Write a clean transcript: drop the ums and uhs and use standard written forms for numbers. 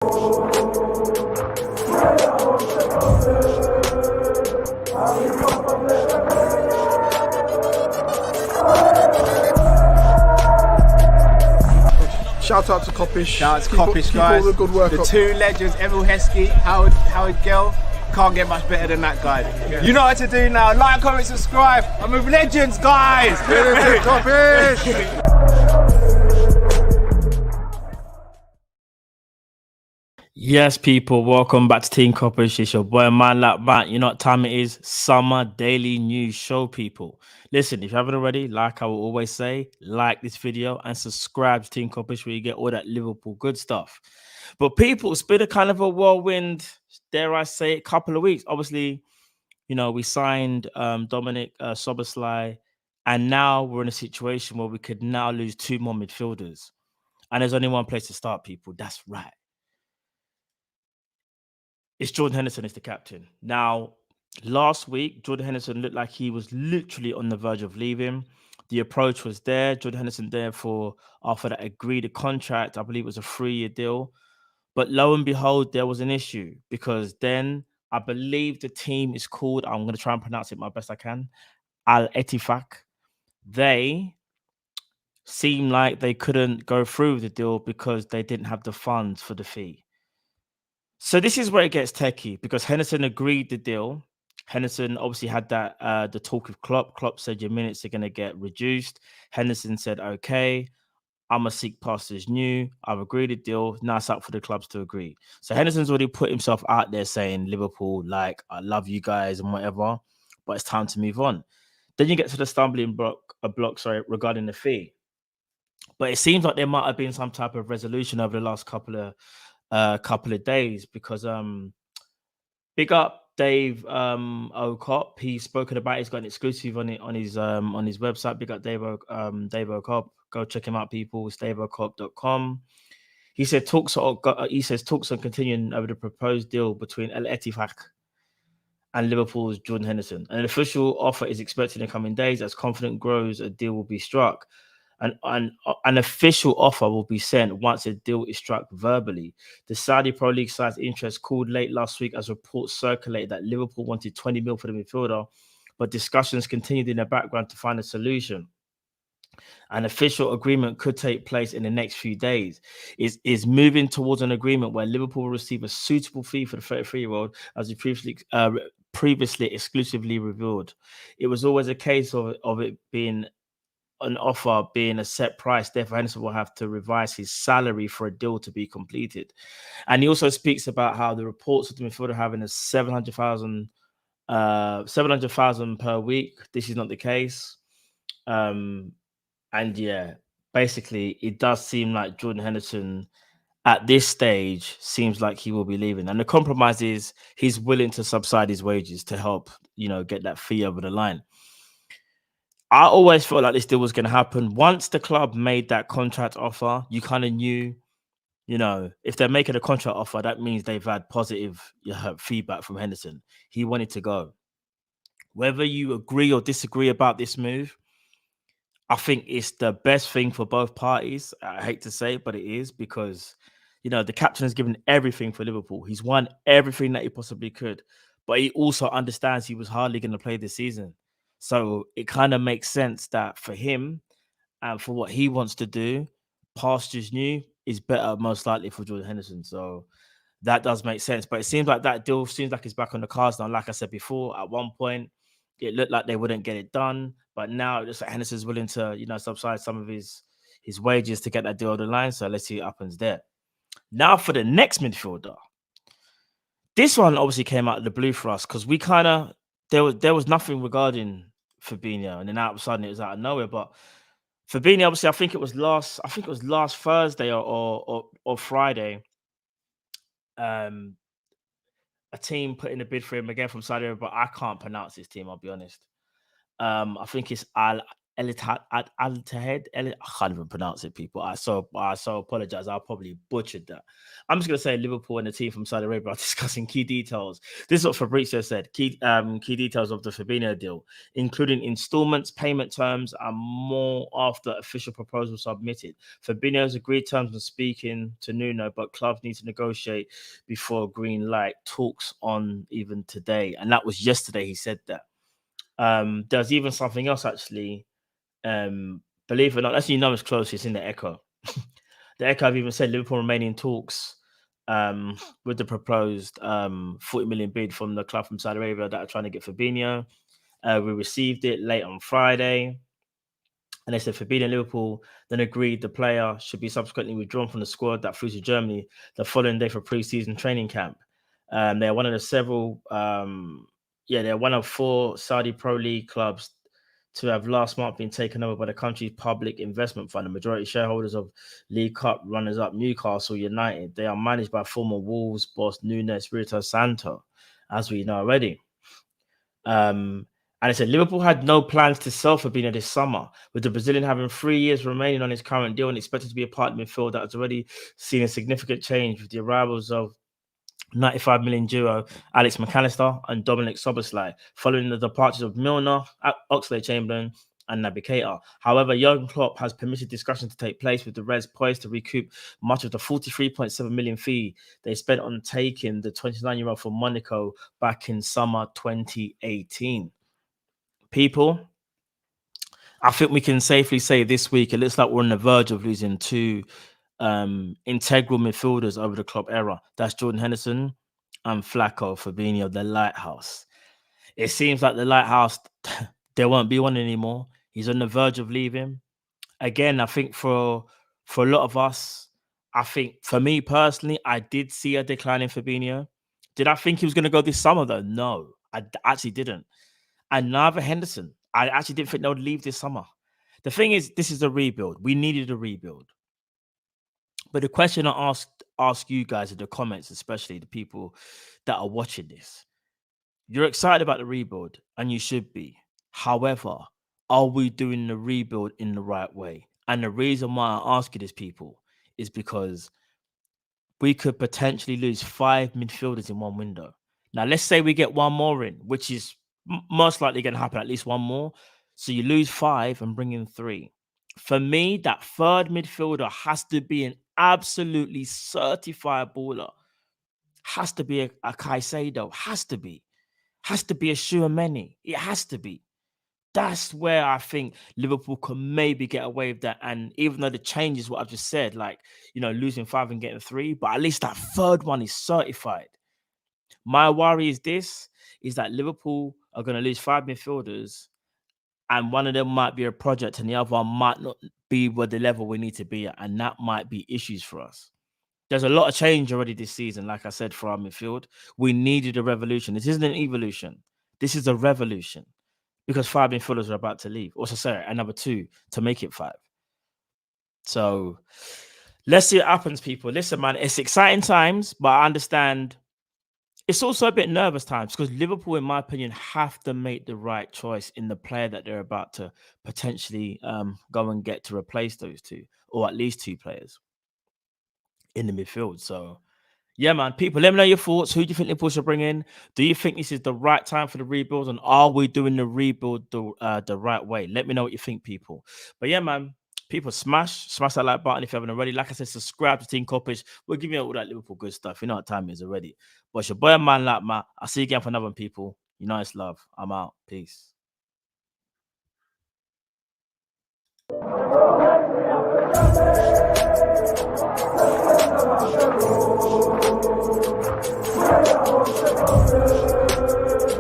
Shout out to Kopish. Shout out to Kopish, guys. All the good work the up. Two legends, Emil Heskey, Howard Gill. Can't get much better than that guy. Yeah. You know what to do now. Like, comment, subscribe. I'm with legends, guys. Kopish. Yes, people, welcome back to Team Kop-Ish. It's your boy, Man Like Matt. You know what time it is? Summer Daily News Show, people. Listen, if you haven't already, like I will always say, like this video and subscribe to Team Kop-Ish where you get all that Liverpool good stuff. But people, it's been a kind of a whirlwind, dare I say, a couple of weeks. Obviously, you know, we signed Dominic Szoboszlai, and now we're in a situation where we could now lose two more midfielders. And there's only one place to start, people. That's right. It's Jordan Henderson is the captain. Now, last week, Jordan Henderson looked like he was literally on the verge of leaving. The approach was there. Jordan Henderson, therefore, after that agreed a contract, I believe it was a 3-year deal. But lo and behold, there was an issue because then I believe the team is called, I'm going to try and pronounce it my best I can, Al-Ettifaq. They seemed like they couldn't go through with the deal because they didn't have the funds for the fee. So this is where it gets techie because Henderson agreed the deal. Henderson obviously had that the talk with Klopp. Klopp said your minutes are going to get reduced. Henderson said, okay, I'm a seek pastors new. I've agreed the deal. Now it's up for the clubs to agree. So Henderson's already put himself out there saying, Liverpool, like, I love you guys and whatever, but it's time to move on. Then you get to the stumbling block regarding the fee. But it seems like there might have been some type of resolution over the last couple of days because big up Dave O'Kop. He's spoken about it. He's got an exclusive on his website. Big up Dave O'Kop. Go check him out, people. It's daveocop.com. He said talks are continuing over the proposed deal between Al-Ettifaq and Liverpool's Jordan Henderson. An official offer is expected in the coming days. As confidence grows, a deal will be struck. An official offer will be sent once a deal is struck verbally. The Saudi Pro League side's interest called late last week as reports circulated that Liverpool wanted 20 mil for the midfielder, but discussions continued in the background to find a solution. An official agreement could take place in the next few days. Is moving towards an agreement where Liverpool will receive a suitable fee for the 33-year-old, as we previously exclusively revealed. It was always a case of it being an offer being a set price. Therefore, Henderson will have to revise his salary for a deal to be completed. And he also speaks about how the reports of the midfielder having a 700,000 per week. This is not the case. And yeah, basically, it does seem like Jordan Henderson at this stage seems like he will be leaving. And the compromise is he's willing to subside his wages to help, get that fee over the line. I always felt like this deal was going to happen. Once the club made that contract offer, you kind of knew, if they're making a contract offer, that means they've had positive feedback from Henderson. He wanted to go. Whether you agree or disagree about this move, I think it's the best thing for both parties. I hate to say it, but it is because, the captain has given everything for Liverpool. He's won everything that he possibly could, but he also understands he was hardly going to play this season. So it kind of makes sense that for him and for what he wants to do, pastures new is better most likely for Jordan Henderson. So that does make sense. But it seems like that deal seems like it's back on the cards now. Like I said before, at one point, it looked like they wouldn't get it done. But now it's like Henderson's willing to, subside some of his wages to get that deal on the line. So let's see what happens there. Now for the next midfielder. This one obviously came out of the blue for us because we kind of, there was nothing regarding Fabinho, and then all of a sudden it was out of nowhere. But Fabinho, obviously, I think it was last Thursday or Friday. A team put in a bid for him again from Saudi Arabia, but I can't pronounce this team, I'll be honest. I think it's Al Al-Tahid. I can't even pronounce it, people. I so apologize. I probably butchered that. I'm just going to say Liverpool and the team from Saudi Arabia are discussing key details. This is what Fabrizio said. Key details of the Fabinho deal, including installments, payment terms, and more after official proposals submitted. Fabinho has agreed terms and speaking to Nuno, but clubs need to negotiate before green light. Talks on even today. And that was yesterday he said that. There's even something else actually. Believe it or not, that's it's close. It's in the Echo. The Echo have even said Liverpool remain in talks with the proposed 40 million bid from the club from Saudi Arabia that are trying to get Fabinho. We received it late on Friday, and they said Fabinho and Liverpool then agreed the player should be subsequently withdrawn from the squad that flew to Germany the following day for pre-season training camp. They're one of the several, they're one of 4 Saudi Pro League clubs to have last month been taken over by the country's public investment fund. The majority shareholders of League Cup runners-up Newcastle United. They are managed by former Wolves boss Nuno Espirito Santo, as we know already. And it said Liverpool had no plans to sell Fabinho this summer, with the Brazilian having 3 years remaining on his current deal and expected to be a part of the midfield that has already seen a significant change with the arrivals of 95 million duo Alex McAllister and Dominic Szoboszlai, following the departures of Milner, Oxlade-Chamberlain, and Naby Keita. However, Jurgen Klopp has permitted discussions to take place with the Reds poised to recoup much of the 43.7 million fee they spent on taking the 29-year-old from Monaco back in summer 2018. People, I think we can safely say this week it looks like we're on the verge of losing 2 integral midfielders over the club era. That's Jordan Henderson and Fabinho, the lighthouse. It seems like the lighthouse, there won't be one anymore. He's on the verge of leaving. Again, I think for a lot of us, I think for me personally, I did see a decline in Fabinho. Did I think he was going to go this summer though? No, I actually didn't. And neither Henderson. I actually didn't think they would leave this summer. The thing is, this is a rebuild. We needed a rebuild. But the question I ask you guys in the comments, especially the people that are watching this, you're excited about the rebuild, and you should be. However, are we doing the rebuild in the right way? And the reason why I ask you this, people, is because we could potentially lose 5 midfielders in one window. Now, let's say we get one more in, which is most likely going to happen, at least one more. So you lose 5 and bring in 3. For me, that third midfielder has to be an absolutely certified baller. Has to be a Caicedo. Has to be a Tchouaméni. It has to be. That's where I think Liverpool can maybe get away with that. And even though the change is what I've just said, like, losing 5 and getting 3, but at least that third one is certified. My worry is that Liverpool are going to lose 5 midfielders, and one of them might be a project and the other one might not be where the level we need to be at. And that might be issues for us. There's a lot of change already this season, like I said, for our midfield. We needed a revolution. This isn't an evolution. This is a revolution, because 5 midfielders are about to leave. Also, sorry, another 2 to make it 5. So let's see what happens, people. Listen, man, it's exciting times, but I understand it's also a bit nervous times, because Liverpool, in my opinion, have to make the right choice in the player that they're about to potentially go and get to replace those 2, or at least 2 players in the midfield. So, yeah, man, people, let me know your thoughts. Who do you think Liverpool should bring in? Do you think this is the right time for the rebuild? And are we doing the rebuild the right way? Let me know what you think, people. But yeah, man, people, smash that like button if you haven't already. Like I said, subscribe to Team Kopish. We'll give you all that Liverpool good stuff. You know what time it is already. But it's your boy, man, like Matt. I'll see you again for another one, people. You know it's love. I'm out. Peace.